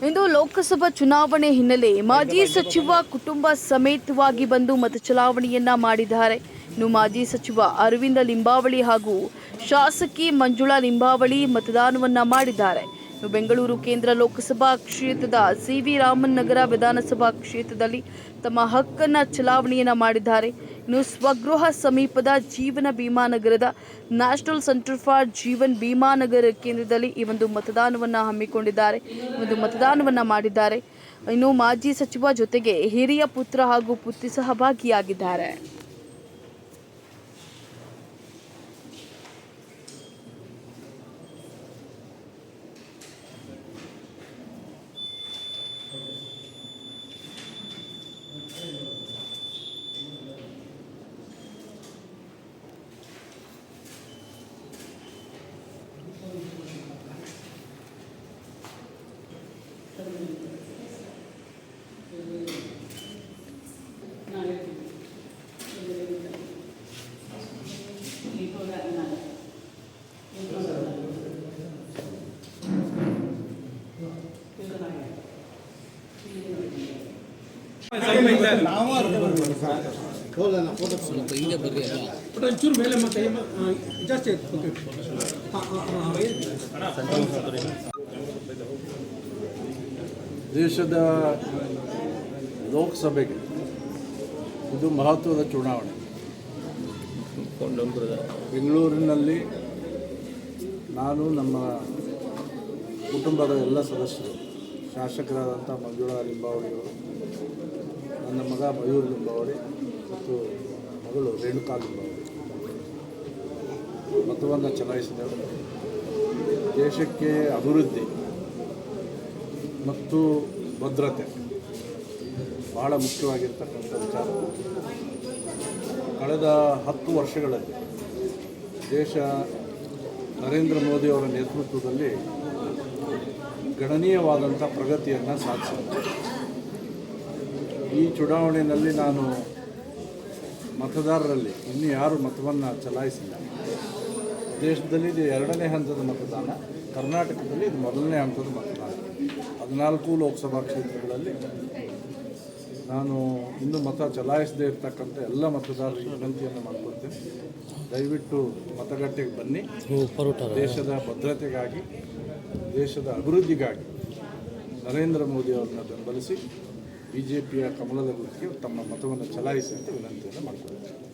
ಇಂದು ಲೋಕಸಭಾ ಚುನಾವಣೆ ಹಿನ್ನೆಲೆ ಮಾಜಿ ಸಚಿವ ಕುಟುಂಬ ಸಮೇತವಾಗಿ ಬಂದು ಮತ ಚಲಾವಣೆಯನ್ನ ಮಾಡಿದ್ದಾರೆ. ಇನ್ನು ಮಾಜಿ ಸಚಿವ ಅರವಿಂದ ಲಿಂಬಾವಳಿ ಹಾಗೂ ಶಾಸಕಿ ಮಂಜುಳಾ ಲಿಂಬಾವಳಿ ಮತದಾನವನ್ನ ಮಾಡಿದ್ದಾರೆ. ಇನ್ನು ಬೆಂಗಳೂರು ಕೇಂದ್ರ ಲೋಕಸಭಾ ಕ್ಷೇತ್ರದ ಸಿ.ವಿ. ರಾಮನ್ ನಗರ ವಿಧಾನಸಭಾ ಕ್ಷೇತ್ರದಲ್ಲಿ ತಮ್ಮ ಹಕ್ಕನ್ನ ಚಲಾವಣೆಯನ್ನ ಮಾಡಿದ್ದಾರೆ. ಇನ್ನು ಸ್ವಗೃಹ ಸಮೀಪದ ಜೀವನ ಭೀಮಾ ನಗರದ national centre for Jeevan Bhima Nagar ಕೇಂದ್ರದಲ್ಲಿ ಈ ಒಂದು ಮತದಾನವನ್ನ ಹಮ್ಮಿಕೊಂಡಿದ್ದಾರೆ. ಒಂದು ಮತದಾನವನ್ನ ಮಾಡಿದ್ದಾರೆ. ಇನ್ನು ಮಾಜಿ ಸಚಿವ ಜೊತೆಗೆ ಹಿರಿಯ ಪುತ್ರ ಹಾಗೂ ಪುತ್ರಿ ಸಹ ಭಾಗಿಯಾಗಿದ್ದಾರೆ. ಸ್ವಲ್ಪ ಹಿಂದೆ ಬರ್ರಿ ಒಂಚೂರು ಮೇಲೆ ಮತ್ತೆ ಜಾಸ್ತಿ ಆಯ್ತು. ದೇಶದ ಲೋಕಸಭೆಗೆ ಇದು ಮಹತ್ವದ ಚುನಾವಣೆ. ಬೆಂಗಳೂರಿನಲ್ಲಿ ನಾನು ನಮ್ಮ ಕುಟುಂಬದ ಎಲ್ಲ ಸದಸ್ಯರು, ಶಾಸಕರಾದಂಥ ಮಂಜುಳಾ ಲಿಂಬಾವಳಿಯವರು, ನನ್ನ ಮಗ ಮಯೂರ್ ಲಿಂಬಾವಳಿ ಮತ್ತು ಮಗಳು ರೇಣುಕಾ ಲಿಂಬಾವಳಿ ಮತವನ್ನು ಚಲಾಯಿಸಿದೆವು. ದೇಶಕ್ಕೆ ಅಭಿವೃದ್ಧಿ ಮತ್ತು ಭದ್ರತೆ ಬಹಳ ಮುಖ್ಯವಾಗಿರ್ತಕ್ಕಂಥ ವಿಚಾರ. ಕಳೆದ 10 ವರ್ಷಗಳಲ್ಲಿ ದೇಶ ನರೇಂದ್ರ ಮೋದಿಯವರ ನೇತೃತ್ವದಲ್ಲಿ ಗಣನೀಯವಾದಂಥ ಪ್ರಗತಿಯನ್ನು ಸಾಧಿಸಿದೆ. ಈ ಚುನಾವಣೆಯಲ್ಲಿ ನಾನು ಮತದಾರರಲ್ಲಿ ಇನ್ನೂ ಯಾರು ಮತವನ್ನು ಚಲಾಯಿಸಿಲ್ಲ. ದೇಶದಲ್ಲಿ ಇದು 2ನೇ ಹಂತದ ಮತದಾನ, ಕರ್ನಾಟಕದಲ್ಲಿ ಇದು 1ನೇ ಹಂತದ ಮತದಾನ. 14 ಲೋಕಸಭಾ ಕ್ಷೇತ್ರಗಳಲ್ಲಿ ನಾನು ಇನ್ನೂ ಮತ ಚಲಾಯಿಸದೇ ಇರತಕ್ಕಂಥ ಎಲ್ಲ ಮತದಾರರಿಗೆ ವಿನಂತಿಯನ್ನು ಮಾಡ್ಕೊಳ್ತೇನೆ. ದಯವಿಟ್ಟು ಮತಗಟ್ಟೆಗೆ ಬನ್ನಿ. ದೇಶದ ಭದ್ರತೆಗಾಗಿ, ದೇಶದ ಅಭಿವೃದ್ಧಿಗಾಗಿ ನರೇಂದ್ರ ಮೋದಿ ಅವರನ್ನು ಬೆಂಬಲಿಸಿ BJPಯ ಕಮಲದ ಗುರುತಿಗೆ ತಮ್ಮ ಮತವನ್ನು ಚಲಾಯಿಸಿ ಅಂತ ವಿನಂತಿಯನ್ನು ಮಾಡಿಕೊಳ್ತೇನೆ.